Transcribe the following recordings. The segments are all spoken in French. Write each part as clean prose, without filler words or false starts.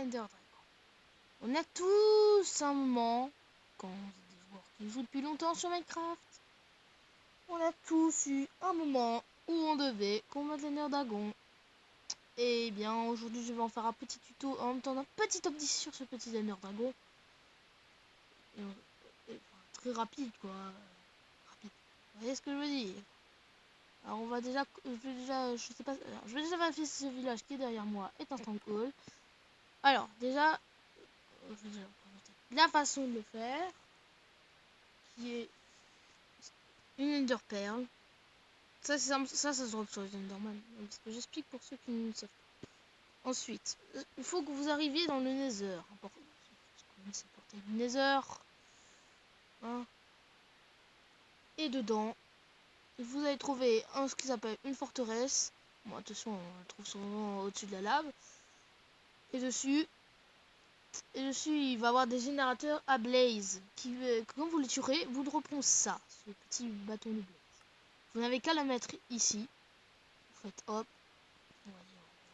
Ender Dragon. On a tous un moment, quand on est des joueurs qui jouent depuis longtemps sur Minecraft, on a tous eu un moment où on devait combattre l'Ender Dragon. Et bien aujourd'hui je vais en faire un petit tuto en même temps d'un petit top 10 sur ce petit Ender Dragon. Très rapide quoi. Rapide. Vous voyez ce que je veux dire? Alors on va déjà, je sais pas, alors, je vais déjà vérifier si ce village qui est derrière moi est un stronghold. Alors déjà, la façon de le faire, qui est une Ender Pearl. Ça se trouve sur les Enderman. Parce que j'explique pour ceux qui ne savent pas. Ensuite, il faut que vous arriviez dans le Nether. C'est le portail du Nether. Hein. Et dedans, vous allez trouver ce qui s'appelle une forteresse. Bon, attention, on la trouve souvent au-dessus de la lave. Et dessus, il va y avoir des générateurs à blaze. Quand vous les tuerez, vous dropperont ça, ce petit bâton de blaze. Vous n'avez qu'à la mettre ici. Vous faites hop. On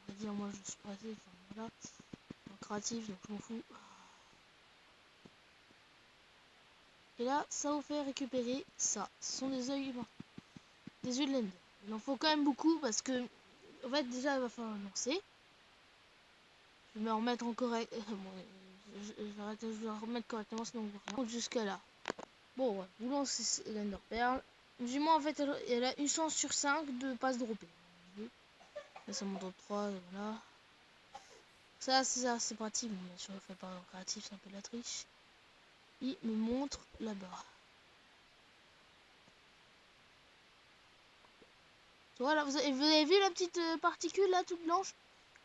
va dire moi je suis passé. Enfin voilà. Créatif, donc je m'en fous. Et là, ça vous fait récupérer ça. Ce sont des yeux de l'Ender. Il en faut quand même beaucoup parce que, en fait, déjà, il va falloir lancer. Je vais me remettre en correct. Je vais remettre correctement, sinon on va rien. Jusqu'à là. Bon, ouais, vous lancez l'Ender Pearl. Du moins, en fait, elle a une chance sur 5 de pas se dropper. Là, ça monte en 3, voilà. Ça, c'est pratique. Bon, bien sûr, je fais pas en créatif, c'est un peu de la triche. Il me montre là-bas. Voilà, vous avez vu la petite particule là, toute blanche?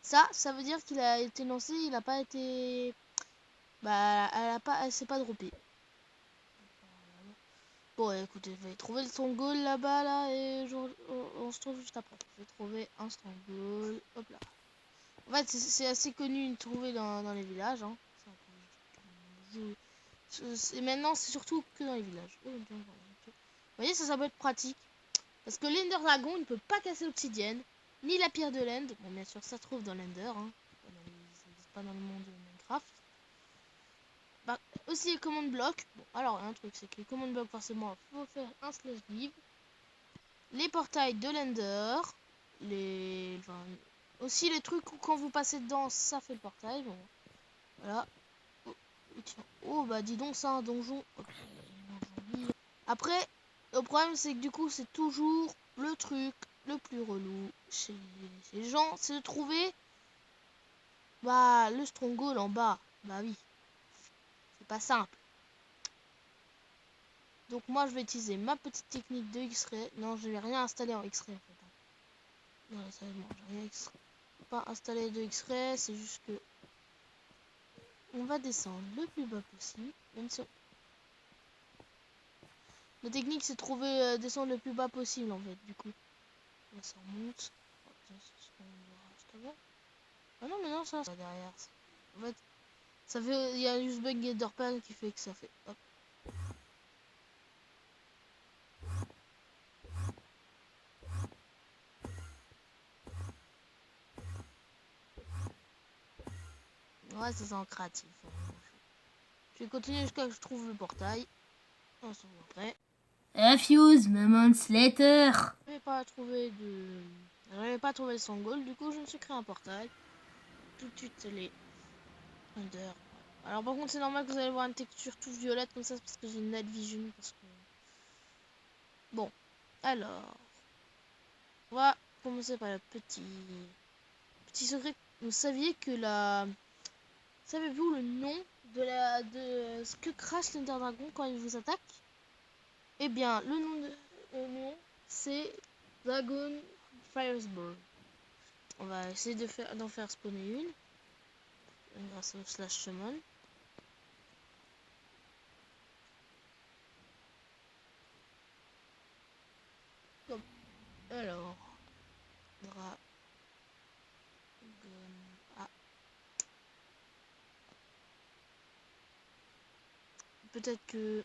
Ça veut dire qu'il a été lancé, il n'a pas été... Bah, elle s'est pas droppée. Bon, écoutez, je vais trouver le stronghold là-bas, là, et on se trouve juste après. Je vais trouver un stronghold, hop là. En fait, c'est assez connu de trouver dans les villages, hein. Et maintenant, c'est surtout que dans les villages. Vous voyez, ça peut être pratique. Parce que l'Ender Dragon, il ne peut pas casser l'obsidienne, ni la pierre de l'End. Bon, bien sûr, ça se trouve dans l'Ender, hein. Pas dans le monde de Minecraft. Bah, aussi les command blocs. Bon, alors, un truc, c'est que les command blocs, forcément, il faut faire un slash give. Les portails de l'Ender. Aussi les trucs où quand vous passez dedans, ça fait le portail. Bon, voilà. Oh, bah dis donc, ça, un donjon. Après, le problème, c'est que du coup, c'est toujours le truc le plus relou chez les gens, c'est de trouver le stronghold en bas. Bah oui, c'est pas simple. Donc moi, je vais utiliser ma petite technique de X-ray. Non, je vais rien installer en X-ray en fait. Non, sérieusement, j'ai rien pas installé de X-ray, c'est juste que on va descendre le plus bas possible, même si la technique c'est de trouver descendre le plus bas possible en fait. Du coup, là ça remonte. Ah non, mais non, ça derrière. En fait, ça fait, il y a juste bug Enderpearl qui fait que ça fait hop. Ouais, c'est en créatif. Je vais continuer jusqu'à ce que je trouve le portail. On se voit après. A few moments later. J'avais pas trouvé le stronghold, du coup je me suis créé un portail. Tout de suite les Under. Alors par contre c'est normal que vous allez voir une texture toute violette comme ça, parce que j'ai une night vision. Parce que... Bon, alors on va commencer par le petit secret. Vous saviez que savez-vous le nom de ce que crache l'Ender Dragon quand il vous attaque? Eh bien le nom c'est Dragon Fireball. On va essayer d'en faire spawner une grâce au slash summon. Alors, Dragon. Ah. Peut-être que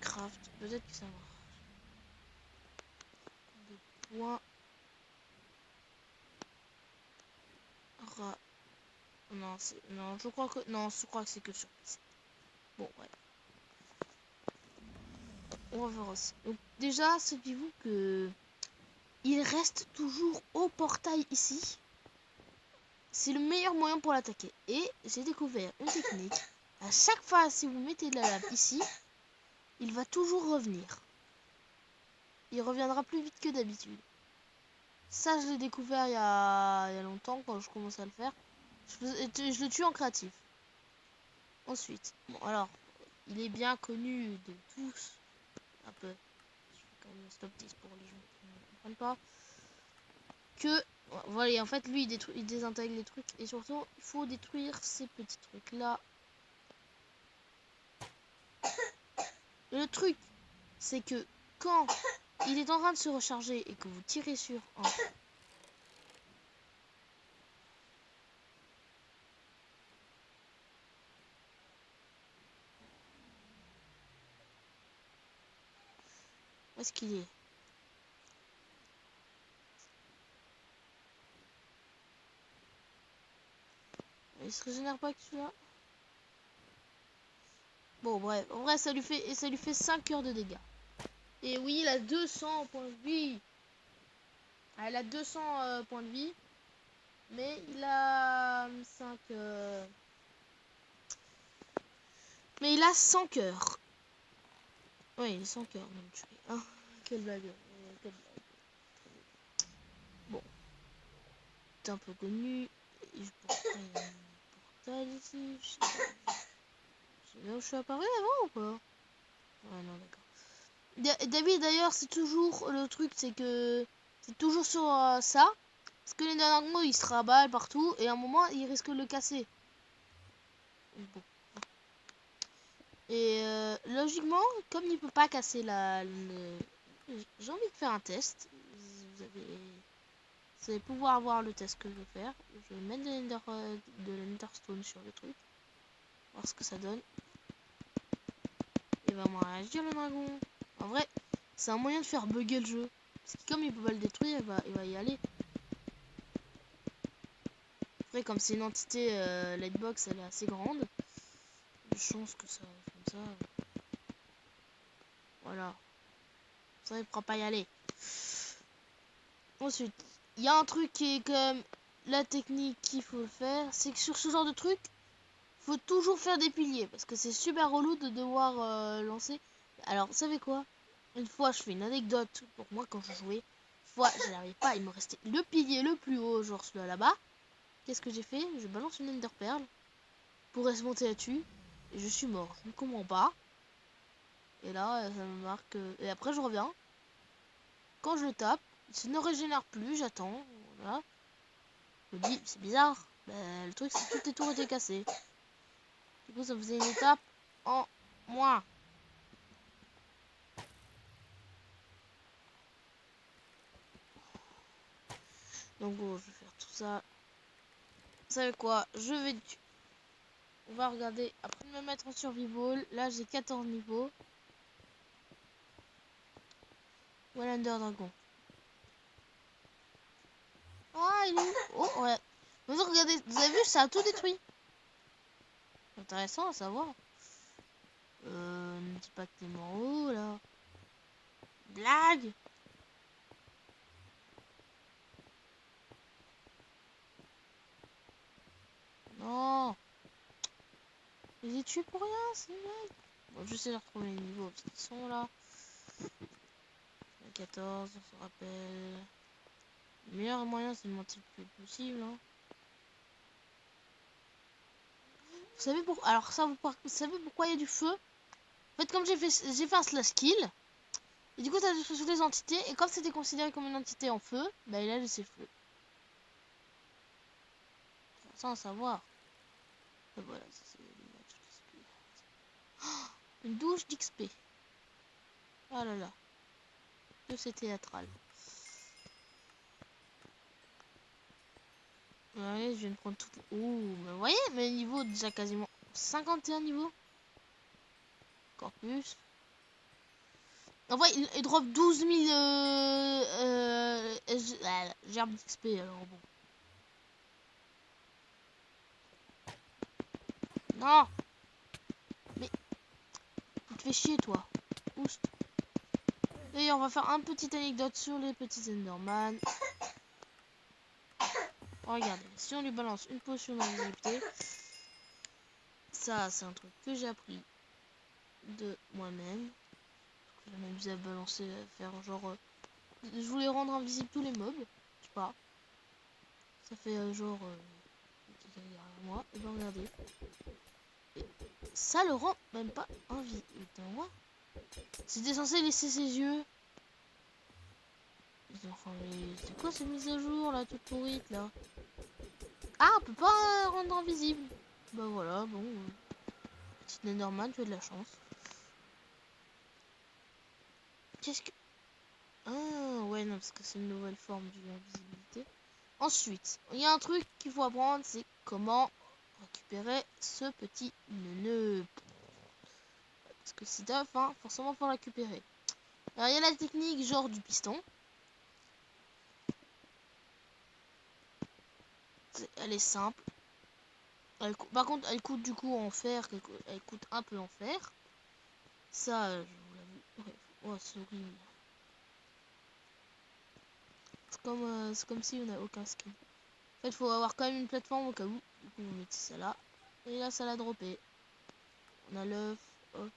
craft, peut-être que ça marche. 2 points. Non, non, je crois que... Non, je crois que c'est que sur PC. Bon, ouais. On va voir aussi. Donc, déjà, saviez-vous que... Il reste toujours au portail ici. C'est le meilleur moyen pour l'attaquer. Et j'ai découvert une technique. À chaque fois, si vous mettez de la lave ici, il va toujours revenir. Il reviendra plus vite que d'habitude. Ça, je l'ai découvert il y a longtemps, quand je commençais à le faire. Je le tue en créatif. Ensuite, bon, alors, il est bien connu de tous. Un peu. Je fais quand même un stop 10 pour les gens qui ne comprennent pas. Que, voilà, en fait, lui, il désintègre les trucs. Et surtout, il faut détruire ces petits trucs-là. Le truc, c'est que quand il est en train de se recharger et que vous tirez sur un... Où est-ce qu'il est? Il se régénère pas que celui-là. Bon, bref. En vrai, ça lui fait 5 heures de dégâts. Et oui, il a 200 points de vie. Ah, il a 200 points de vie. Mais il a 5... Mais il a 100 cœurs. Oui, il a 100 cœurs. Donc, je fais... Ah, quelle blague. Quelle blague. Bon. C'est un peu connu. Et je pense qu'il y a un portail ici. Je sais pas. Je sais là où je suis apparu avant ou pas? Ouais, non, d'accord. David, d'ailleurs, c'est toujours le truc, c'est que c'est toujours sur ça. Parce que les derniers il se rabat partout et à un moment, il risque de le casser. Bon. Et logiquement, comme il peut pas casser j'ai envie de faire un test. Vous allez pouvoir voir le test que je vais faire. Je vais mettre de l'Enderstone sur le truc. Voir ce que ça donne. Il va vraiment réagir le dragon. En vrai, c'est un moyen de faire bugger le jeu. Parce que comme il peut pas le détruire, il va y aller. Après, comme c'est une entité Lightbox, elle est assez grande. De chance que ça comme ça. Voilà. Ça, il pourra pas y aller. Ensuite, il y a un truc qui est comme la technique qu'il faut faire. C'est que sur ce genre de truc, faut toujours faire des piliers. Parce que c'est super relou de devoir lancer. Alors, vous savez quoi? Une fois, je fais une anecdote pour moi quand je jouais. Une fois, je n'arrivais pas. Il me restait le pilier le plus haut, genre celui là-bas. Qu'est-ce que j'ai fait? Je balance une Ender Pearl pour se monter là-dessus. Et je suis mort. Je ne comprends pas. Et là, ça me marque. Et après, je reviens. Quand je le tape, il ne régénère plus. J'attends. Voilà. Je me dis, c'est bizarre. Ben, le truc, c'est que toutes les tours étaient cassées. Du coup, ça faisait une étape en moins. Donc, bon, je vais faire tout ça. Vous savez quoi? On va regarder. Après de me mettre en survival, là j'ai 14 niveaux. Wallender Dragon. Ah, il est où? Oh, ouais. Vous regardez, vous avez vu, ça a tout détruit. Intéressant à savoir. Ne dis pas que t'es mort où, là. Blague. Non. Je les ai tués pour rien, c'est une blague. Bon, j'essaie de retrouver les niveaux parce qu'ils sont là. 14, on se rappelle. Le meilleur moyen, c'est de mentir le plus possible. Hein. Vous savez pourquoi? Alors ça, vous savez pourquoi il y a du feu? En fait, comme j'ai fait un slash kill. Et du coup, ça a toutes les entités. Et comme c'était considéré comme une entité en feu, bah il a laissé feu. Sans savoir. Et voilà, ça c'est une douche d'XP. Oh là là. Que c'est théâtral. Ouais, je viens de prendre tout. Ouh, mais vous voyez, mes niveaux déjà quasiment 51 niveaux. Encore plus. En vrai, il drop 12 000 gerbes d'XP, alors bon. Non. Mais tu te fais chier, toi. Oust. D'ailleurs, on va faire un petite anecdote sur les petits Enderman. Regardez, si on lui balance une potion d'invisibilité, ça, c'est un truc que j'ai appris de moi-même. J'ai m'amusé à balancer, à faire genre... je voulais rendre invisible tous les mobs. Je sais pas. Ça fait genre... derrière moi. Et ben regardez. Et ça le rend même pas invisible. C'était censé laisser ses yeux. Enfin, mais c'est quoi cette mise à jour là, toute pourrite là? Ah, on peut pas rendre invisible. Bah voilà, bon. Petite Nenderman, tu as de la chance. Qu'est-ce que... Ah, ouais, non, parce que c'est une nouvelle forme d'invisibilité. Ensuite, il y a un truc qu'il faut apprendre, c'est comment récupérer ce petit nœud. Parce que c'est tough, hein, forcément pour récupérer. Alors, il y a la technique genre du piston. Elle est simple. Par contre, elle coûte du coup en fer. Elle coûte un peu en fer. Ça, je vous l'avoue. Ouais. Oh, c'est horrible. C'est comme si on n'a aucun skin. En fait, il faut avoir quand même une plateforme au cas où. Du coup, vous mettez ça là. Et là, ça l'a droppé. On a l'œuf. Hop.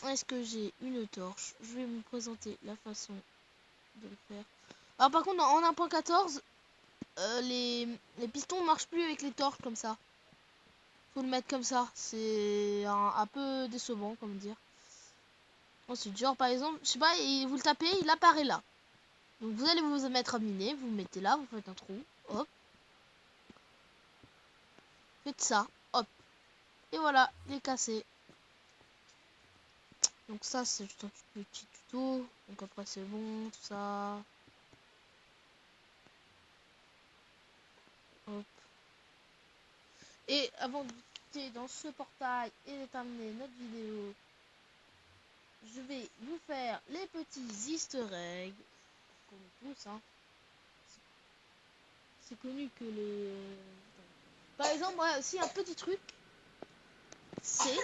Est-ce que j'ai une torche? Je vais vous présenter la façon de le faire. Alors, par contre, en 1.14, les pistons ne marchent plus avec les torches comme ça. Faut le mettre comme ça. C'est un peu décevant, comme dire. Ensuite, genre par exemple, je sais pas, vous le tapez, il apparaît là. Donc vous allez vous mettre à miner, vous le mettez là, vous faites un trou, hop. Faites ça, hop. Et voilà, il est cassé. Donc ça, c'est juste un petit tuto. Donc après, c'est bon, tout ça. Hop. Et avant de quitter dans ce portail et de terminer notre vidéo, je vais vous faire les petits easter eggs. Comme tous, hein. C'est connu que les... Par exemple, voilà, aussi un petit truc, c'est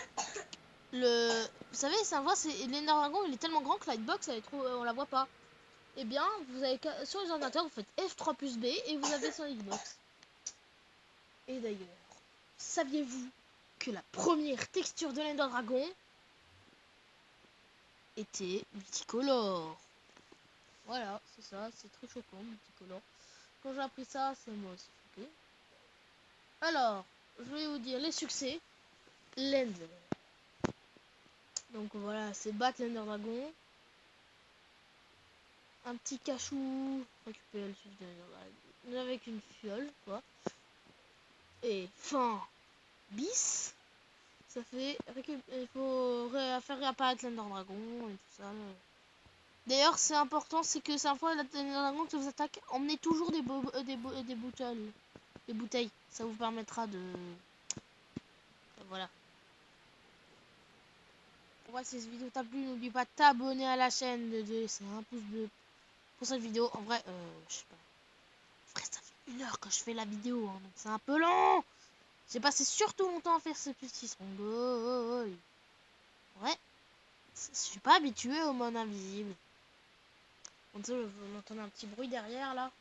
le... Vous savez, ça voit, c'est l'Ender Dragon, il est tellement grand que la hitbox, elle est trop... on la voit pas. Eh bien, vous avez sur les ordinateurs, vous faites F3 plus B et vous avez son hitbox. Et d'ailleurs, saviez-vous que la première texture de l'Ender Dragon était multicolore? Voilà, c'est ça, c'est très choquant, multicolore. Quand j'ai appris ça, c'est moi aussi choqué. Alors, je vais vous dire les succès. L'Ender. Donc voilà, c'est battre l'Ender Dragon. Un petit cachou. Récupérer le sucre derrière avec une fiole, quoi. Et fin bis. Ça fait... Il faut faire réapparaître l'Ender Dragon et tout ça. D'ailleurs, c'est important, c'est que c'est un fois l'Ender Dragon qui vous attaque, emmenez toujours des bouteilles. Des bouteilles. Ça vous permettra de... Voilà. Ouais, si cette vidéo t'a plu, n'oublie pas de t'abonner à la chaîne, de laisser un pouce bleu pour cette vidéo. En vrai, je sais pas. Après, ça fait 1 heure que je fais la vidéo, hein, donc c'est un peu long. J'ai passé surtout mon temps à faire ce petit stronghold. Ouais, je suis pas habitué au mode invisible. On entend un petit bruit derrière là.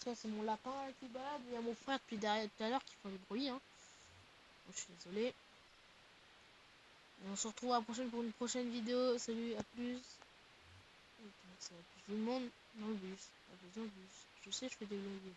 Ça, c'est mon lapin qui balade. Il y a mon frère depuis derrière tout à l'heure qui fait du bruit. Hein. Bon, je suis désolé. Et on se retrouve à la prochaine pour une prochaine vidéo. Salut, à plus. Ça va plus tout le monde dans le bus. À plus dans le bus. Je sais, je fais des longues vidéos.